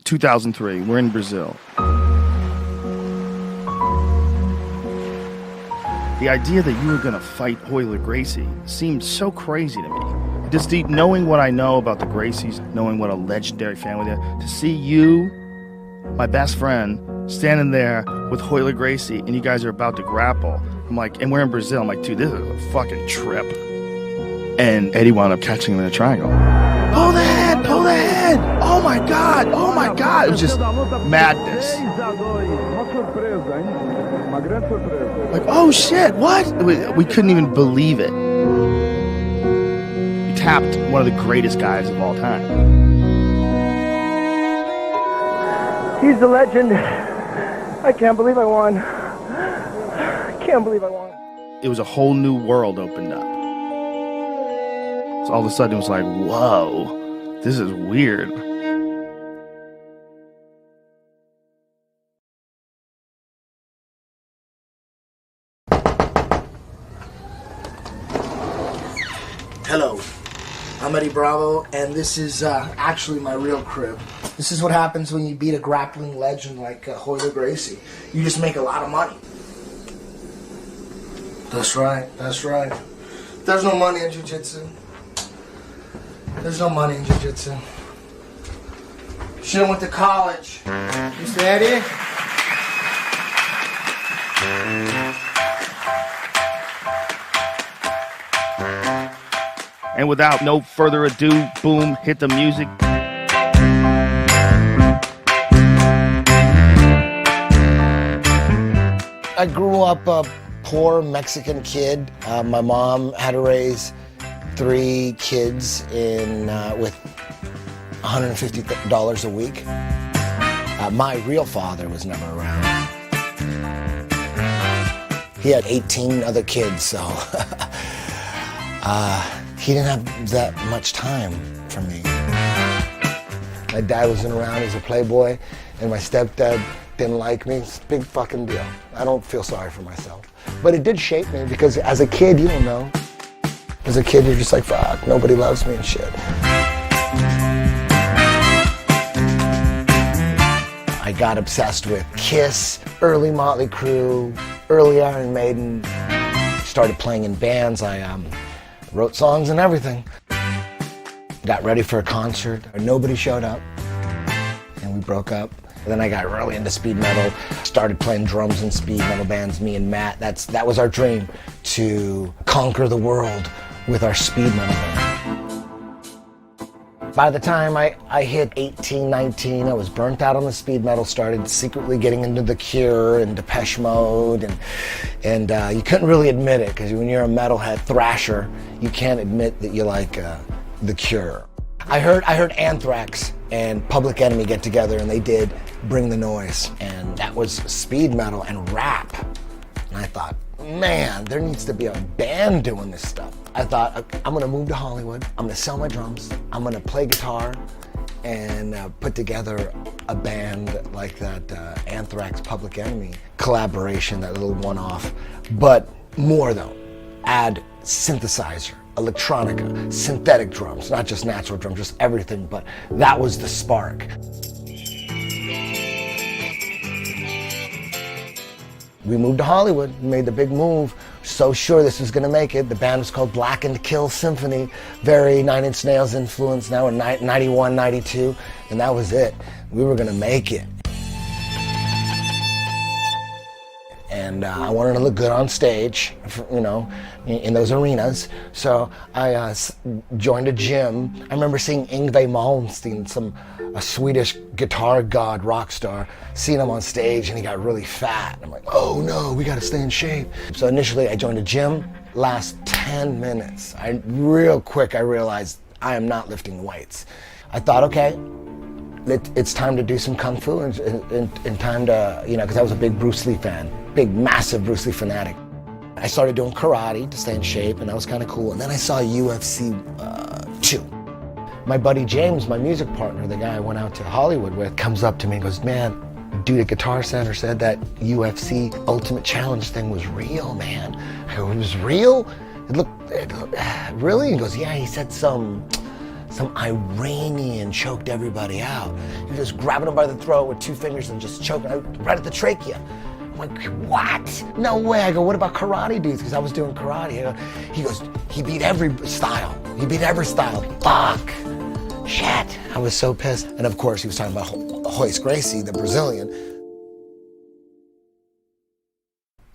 2003. We're in Brazil. The idea that you were going to fight Royler Gracie seemed so crazy to me. Just knowing what I know about the Gracies, knowing what a legendary family they are, to see you, my best friend, standing there with Royler Gracie and you guys are about to grapple. I'm like, and we're in Brazil. I'm like, dude, this is a fucking trip. And Eddie wound up catching him in a triangle. Pull the head! Pull the head! Oh my God! Oh my God! It was just madness. Like, oh shit, what? We couldn't even believe it. He tapped one of the greatest guys of all time. He's the legend. I can't believe I won. I can't believe I won. It was a whole new world opened up. So all of a sudden it was like, whoa, this is weird. Hello, I'm Eddie Bravo, and this is actually my real crib. This is what happens when you beat a grappling legend like Royler Gracie. You just make a lot of money. That's right, that's right. There's no money in jiu-jitsu. There's no money in jiu-jitsu. Should've went to college. Mr. Eddie? And without no further ado, boom, hit the music. I grew up a poor Mexican kid. My mom had to raise 3 kids with $150 a week. My real father was never around. He had 18 other kids, so he didn't have that much time for me. My dad wasn't around, he's a playboy, and my stepdad didn't like me. It's a big fucking deal. I don't feel sorry for myself. But it did shape me because as a kid, you don't know. As a kid, you're just like, fuck, nobody loves me and shit. I got obsessed with Kiss, early Motley Crue, early Iron Maiden. Started playing in bands. I wrote songs and everything. Got ready for a concert. Nobody showed up, and we broke up. And then I got really into speed metal, started playing drums in speed metal bands, me and Matt. That was our dream, to conquer the world with our speed metal band. By the time I hit 18, 19, I was burnt out on the speed metal, started secretly getting into The Cure and Depeche Mode, and you couldn't really admit it, because when you're a metalhead thrasher, you can't admit that you like The Cure. I heard Anthrax and Public Enemy get together and they did Bring the Noise, and that was speed metal and rap. And I thought, man, there needs to be a band doing this stuff. I thought, I'm gonna move to Hollywood, I'm gonna sell my drums, I'm gonna play guitar, and put together a band like that Anthrax Public Enemy collaboration, that little one-off. But more though, add synthesizer, electronica, synthetic drums, not just natural drums, just everything, but that was the spark. We moved to Hollywood, made the big move, so sure this was gonna make it. The band was called Black and Kill Symphony, very Nine Inch Nails influence. Now we're 91, 92, and that was it. We were gonna make it. And I wanted to look good on stage, you know, in those arenas. So I joined a gym. I remember seeing Yngwie Malmsteen, a Swedish guitar god, rock star, seeing him on stage, and he got really fat. I'm like, oh no, we gotta stay in shape. So initially I joined a gym. Last 10 minutes, real quick I realized I am not lifting weights. I thought, okay, it's time to do some Kung Fu and time to, you know, because I was a big Bruce Lee fan, big, massive Bruce Lee fanatic. I started doing karate to stay in shape, and that was kind of cool. And then I saw UFC 2. My buddy James, my music partner, the guy I went out to Hollywood with, comes up to me and goes, man, dude at Guitar Center said that UFC Ultimate Challenge thing was real, man. I go, it was real? It looked really? He goes, yeah, he said some some Iranian choked everybody out. He was grabbing him by the throat with 2 fingers and just choking right at the trachea. I'm like, what? No way. I go, what about karate dudes? Because I was doing karate. He goes, he beat every style. He beat every style. Fuck. Shit. I was so pissed. And of course, he was talking about Royce Gracie, the Brazilian.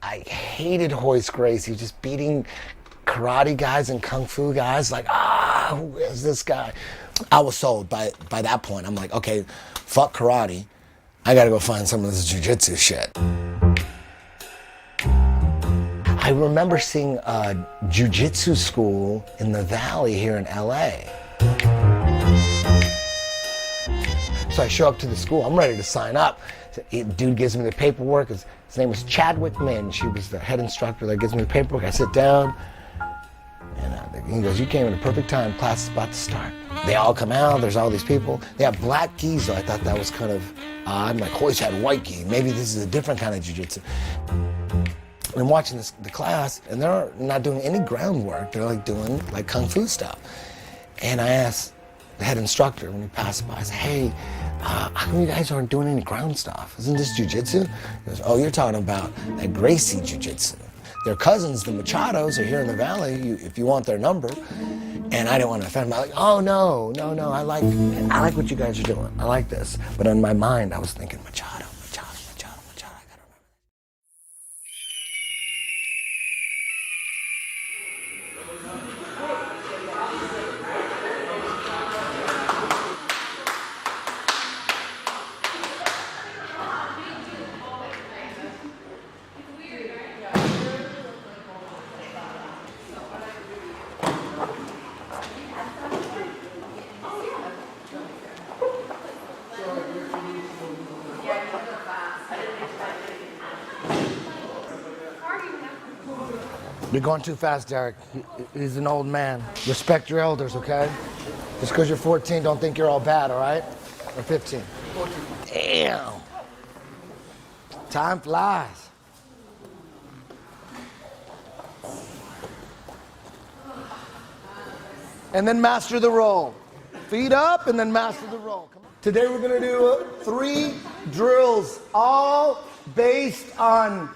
I hated Royce Gracie, just beating karate guys and kung fu guys. Like, who is this guy? I was sold by that point. I'm like, okay, fuck karate. I gotta go find some of this jiu-jitsu shit. I remember seeing a jiu-jitsu school in the Valley here in LA. So I show up to the school, I'm ready to sign up. Dude gives me the paperwork, his name was Chadwick Min. She was the head instructor that gives me the paperwork. I sit down, and he goes, you came in the perfect time, class is about to start. They all come out, there's all these people. They have black gis, so I thought that was kind of odd. Like, Royce had white gi, maybe this is a different kind of jiu-jitsu. I'm watching the class, and they're not doing any groundwork. They're like doing like kung fu stuff. And I asked the head instructor when he passed by, I said, hey, how come you guys aren't doing any ground stuff? Isn't this jiu-jitsu? He goes, oh, you're talking about that Gracie jiu-jitsu. Their cousins, the Machados, are here in the Valley, if you want their number. And I didn't want to offend them. I'm like, oh, no, I like what you guys are doing. I like this. But in my mind, I was thinking, Machado. You're going too fast, Derek. He's an old man. Respect your elders, okay? Just because you're 14, don't think you're all bad, all right? Or 15? 14. Damn. Time flies. And then master the roll. Feet up and then master the roll. Come on. Today we're gonna do 3 drills, all based on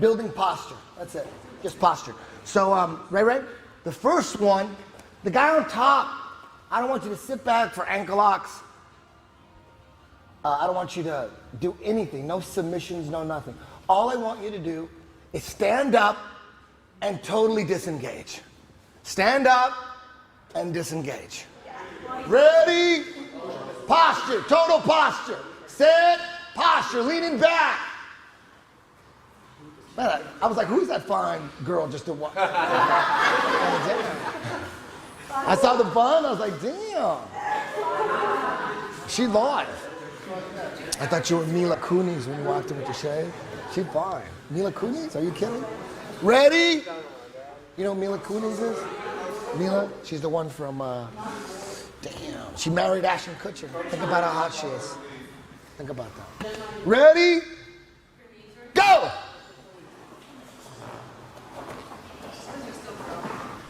building posture. That's it. Just posture. So, Ray, the first one, the guy on top, I don't want you to sit back for ankle locks. I don't want you to do anything, no submissions, no nothing. All I want you to do is stand up and totally disengage. Stand up and disengage. Ready? Posture, total posture. Sit, posture, leaning back. Man, I was like, who's that fine girl just to watch? I saw the bun, I was like, damn. She live. I thought you were Mila Kunis when you walked in with your shave. She fine. Mila Kunis? Are you kidding? Ready? You know who Mila Kunis is? Mila? She's the one from, damn. She married Ashton Kutcher. Think about how hot she is. Think about that. Ready? Go!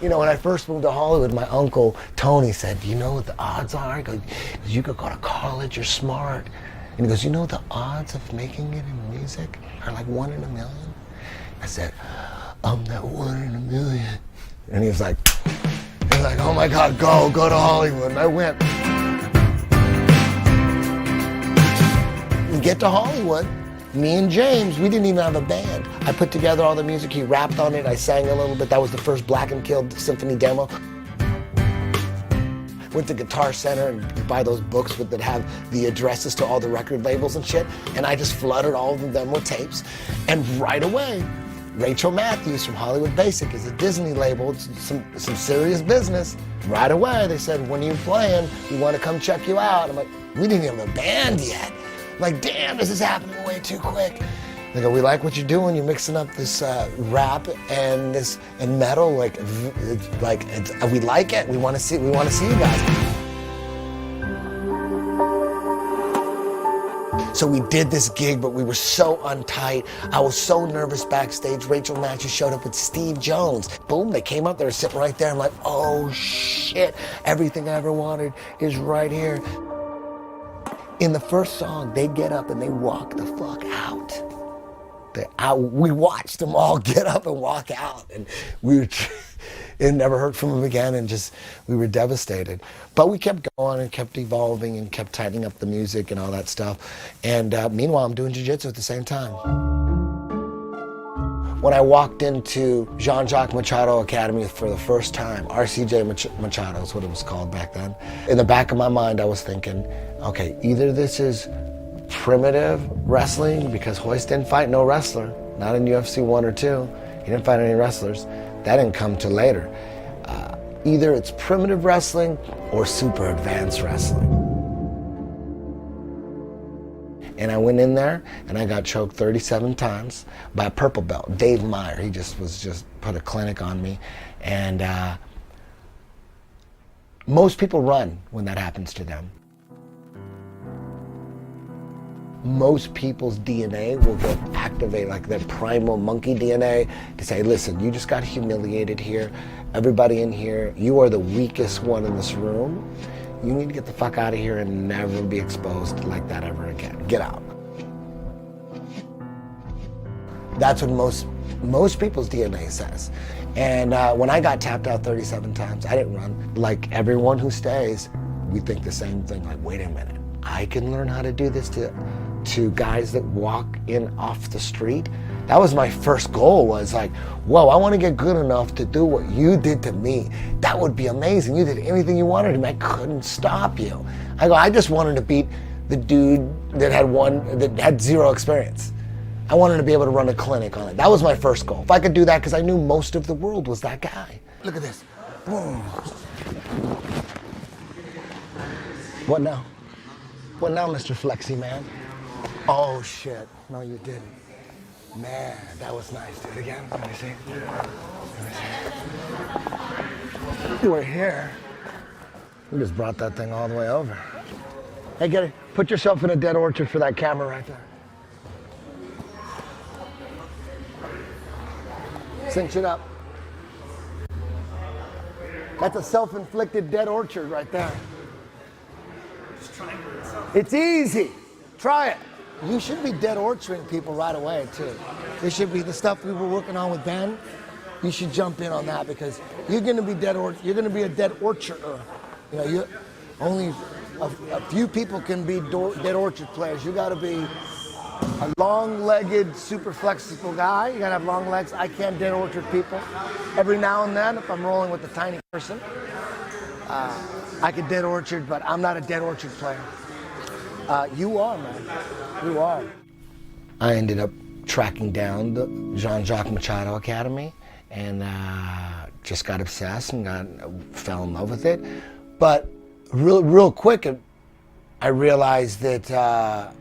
You know, when I first moved to Hollywood, my uncle, Tony, said, do you know what the odds are? I go, you could go to college, you're smart. And he goes, you know the odds of making it in music are like 1 in a million? I said, I'm that 1 in a million. And he was like, oh my God, go to Hollywood. And I went. We get to Hollywood. Me and James, we didn't even have a band. I put together all the music, he rapped on it, I sang a little bit. That was the first Black and Killed symphony demo. Went to Guitar Center and buy those books that have the addresses to all the record labels and shit. And I just flooded all of them with tapes. And right away, Rachel Matthews from Hollywood Basic is a Disney label, it's some serious business. Right away, they said, when are you playing? We want to come check you out. I'm like, we didn't even have a band yet. Like, damn, this is happening way too quick. They go, we like what you're doing. You're mixing up this rap and metal. We like it. We want to see you guys. So we did this gig, but we were so untight. I was so nervous backstage. Rachel Matthews showed up with Steve Jones. Boom, they came up, they were sitting right there. I'm like, oh shit, everything I ever wanted is right here. In the first song, they get up and they walk the fuck out. We watched them all get up and walk out, and never heard from them again, and we were devastated. But we kept going and kept evolving and kept tightening up the music and all that stuff. And meanwhile, I'm doing jiu-jitsu at the same time. When I walked into Jean-Jacques Machado Academy for the first time, RCJ Machado is what it was called back then. In the back of my mind, I was thinking, okay, either this is primitive wrestling, because Hoist didn't fight no wrestler, not in UFC 1 or 2. He didn't fight any wrestlers. That didn't come till later. Either it's primitive wrestling or super advanced wrestling. And I went in there and I got choked 37 times by a purple belt, Dave Meyer. He just put a clinic on me. And most people run when that happens to them. Most people's DNA will get activated, like their primal monkey DNA, to say, listen, you just got humiliated here. Everybody in here, you are the weakest one in this room. You need to get the fuck out of here and never be exposed like that ever again. Get out. That's what most people's DNA says. And when I got tapped out 37 times, I didn't run. Like everyone who stays, we think the same thing, like, wait a minute, I can learn how to do this to guys that walk in off the street. That was my first goal, was like, whoa, I want to get good enough to do what you did to me. That would be amazing. You did anything you wanted to me. I couldn't stop you. I just wanted to beat the dude that had zero experience. I wanted to be able to run a clinic on it. That was my first goal. If I could do that, because I knew most of the world was that guy. Look at this. Boom. What now? What now, Mr. Flexi Man? Oh shit, no you didn't. Man, that was nice. Do it again, let me see. You were here. You just brought that thing all the way over. Hey, get it. Put yourself in a dead orchard for that camera right there. Cinch it up. That's a self-inflicted dead orchard right there. It's easy. Try it. You should be dead orcharding people right away too. It should be the stuff we were working on with Ben. You should jump in on that, because you're going to be you're going to be a dead orcharder. You know, only a few people can be dead orchard players. You got to be a long-legged, super flexible guy. You got to have long legs. I can't dead orchard people. Every now and then, if I'm rolling with a tiny person, I could dead orchard, but I'm not a dead orchard player. You are, man. You are. I ended up tracking down the Jean-Jacques Machado Academy and just got obsessed and fell in love with it. But real quick, I realized that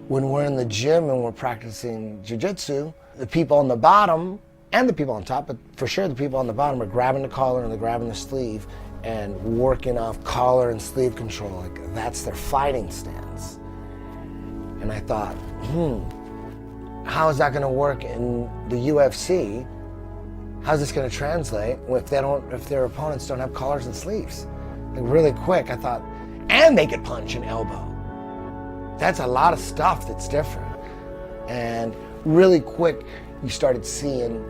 when we're in the gym and we're practicing jiu-jitsu, the people on the bottom and the people on top, but for sure the people on the bottom, are grabbing the collar and they're grabbing the sleeve and working off collar and sleeve control. Like, that's their fighting stance. And I thought, how is that going to work in the UFC? How's this going to translate if their opponents don't have collars and sleeves? Like, really quick, I thought, and they could punch and elbow. That's a lot of stuff that's different. And really quick, you started seeing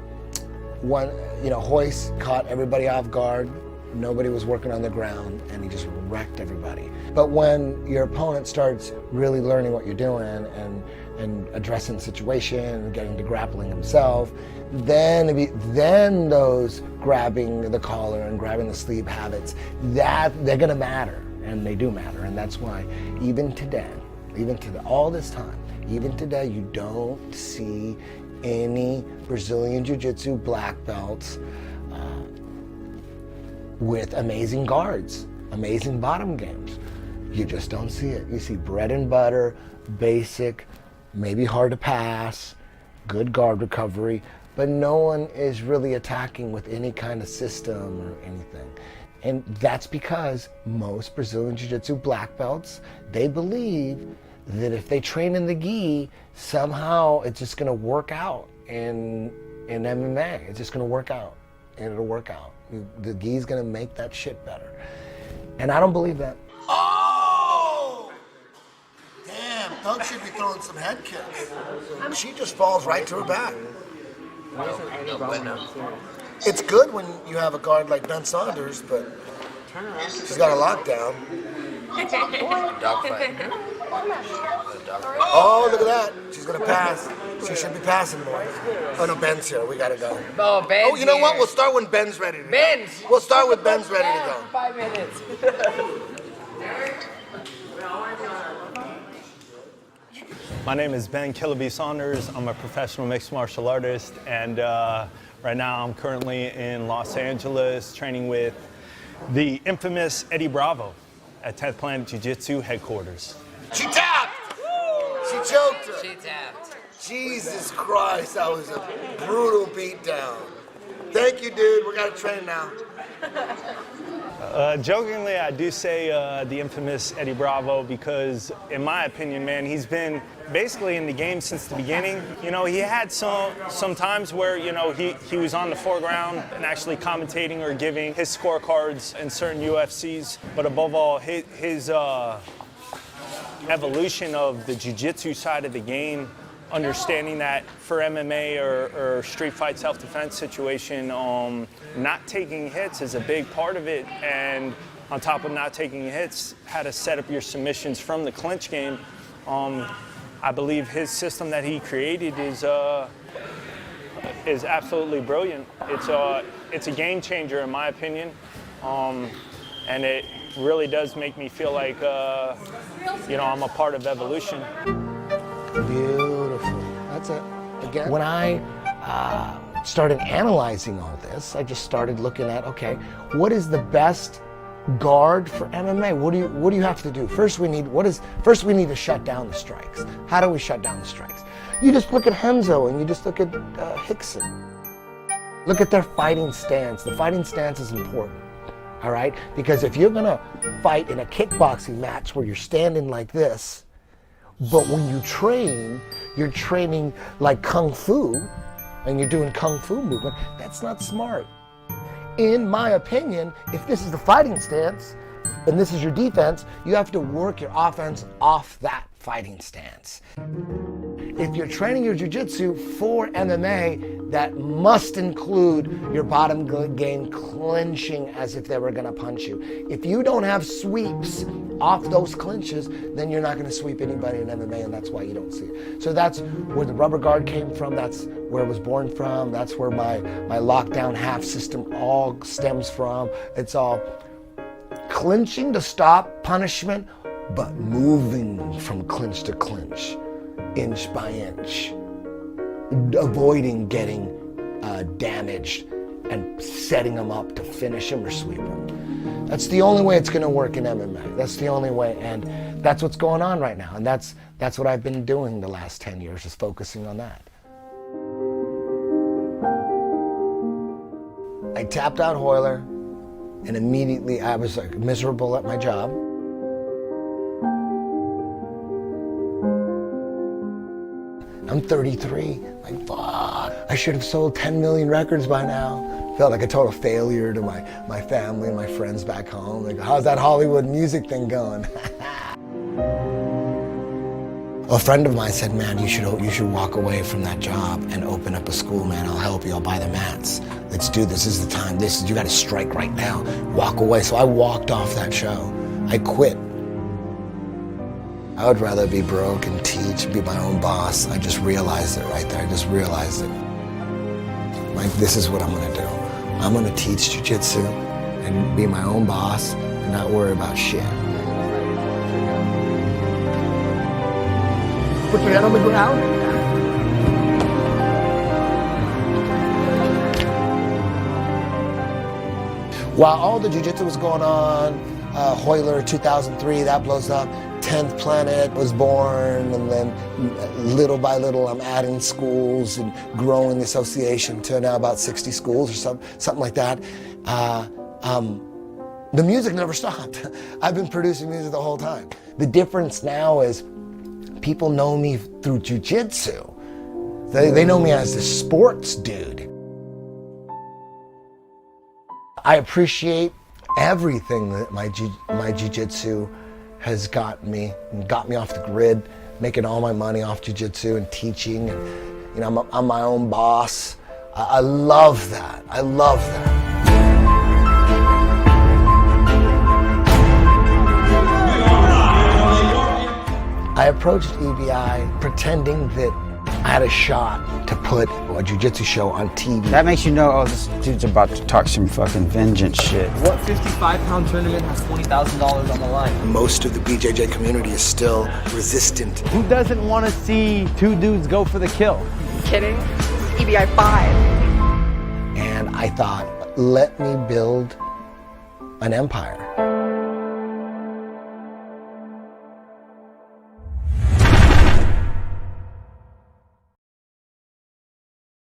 Hoist caught everybody off guard. Nobody was working on the ground, and he just wrecked everybody. But when your opponent starts really learning what you're doing and addressing the situation and getting to grappling himself, then those grabbing the collar and grabbing the sleeve habits, that they're gonna matter, and they do matter. And that's why even today, all this time, even today, you don't see any Brazilian Jiu-Jitsu black belts with amazing guards, amazing bottom games. You just don't see it. You see bread and butter, basic, maybe hard to pass, good guard recovery, but no one is really attacking with any kind of system or anything. And that's because most Brazilian Jiu-Jitsu black belts, they believe that if they train in the gi, somehow it's just going to work out in MMA. It's just going to work out, and it'll work out. The gi's going to make that shit better. And I don't believe that. Oh! Damn, Doug should be throwing some head kicks. She just falls right to her back. It's good when you have a guard like Ben Saunders, but she's got a lockdown. Dogfight. Oh, look at that. She's going to pass. She should be passing more. Oh, no, Ben's here. We got to go. Oh, Ben's Oh, you know what? here. We'll start when Ben's ready to go. Ben's. We'll start with Ben's ready to go. 5 minutes. My name is Ben Killaby Saunders. I'm a professional mixed martial artist, and right now I'm currently in Los Angeles training with the infamous Eddie Bravo at 10th Planet Jiu-Jitsu headquarters. She tapped! She choked her. She tapped. Jesus Christ, that was a brutal beatdown. Thank you, dude. We got to train now. Jokingly, I do say the infamous Eddie Bravo because, in my opinion, man, he's been basically in the game since the beginning. You know, he had some times where, you know, he was on the foreground and actually commentating or giving his scorecards in certain UFCs. But above all, his evolution of the jiu-jitsu side of the game, understanding that for MMA or street fight self-defense situation, not taking hits is a big part of it. And on top of not taking hits, how to set up your submissions from the clinch game. I believe his system that he created is absolutely brilliant. It's a game changer in my opinion, and it really does make me feel like you know, I'm a part of evolution. Beautiful. That's it. Again, when I started analyzing all this, I just started looking at, okay, what is the best guard for MMA? What do you have to do? First we need to shut down the strikes. How do we shut down the strikes? You just look at Henzo and you just look at Hickson. Look at their fighting stance. The fighting stance is important. All right? Because if you're gonna fight in a kickboxing match where you're standing like this, but when you train, you're training like Kung Fu, and you're doing Kung Fu movement, that's not smart. In my opinion, if this is the fighting stance, and this is your defense, you have to work your offense off that fighting stance. If you're training your jiu-jitsu for MMA, that must include your bottom game clinching as if they were gonna punch you. If you don't have sweeps off those clinches, then you're not gonna sweep anybody in MMA, and that's why you don't see it. So that's where the rubber guard came from, that's where it was born from, that's where my lockdown half system all stems from. It's all clinching to stop punishment, but moving from clinch to clinch, inch by inch, avoiding getting damaged and setting them up to finish them or sweep them. That's the only way it's going to work in MMA. That's the only way, and that's what's going on right now. And that's what I've been doing the last 10 years, is focusing on that. I tapped out Hoyler, and immediately I was like miserable at my job. I'm 33, like fuck, I should have sold 10 million records by now. Felt like a total failure to my family and my friends back home. Like, how's that Hollywood music thing going? A friend of mine said, man, you should walk away from that job and open up a school, man. I'll help you, I'll buy the mats. Let's do this, this is the time, you gotta strike right now. Walk away, so I walked off that show. I quit. I would rather be broke and teach, be my own boss. I just realized it right there, I just realized it. Like, this is what I'm gonna do. I'm gonna teach jiu-jitsu and be my own boss and not worry about shit. Put your head on the ground. While all the jiu-jitsu was going on, Hoyler 2003, that blows up. 10th Planet was born, and then little by little I'm adding schools and growing the association to now about 60 schools or something like that. The music never stopped. I've been producing music the whole time. The difference now is People know me through jiu-jitsu. They know me as the sports dude. I appreciate everything that my jiu-jitsu has got me off the grid, making all my money off jiu-jitsu and teaching, and I'm my own boss. I love that. I love that. I approached EBI pretending that I had a shot to put a jiu-jitsu show on TV. That makes you know, oh, this dude's about to talk some fucking vengeance shit. What 55-pound tournament has $20,000 on the line? Most of the BJJ community is still resistant. Who doesn't want to see two dudes go for the kill? Kidding? It's EBI 5. And I thought, let me build an empire.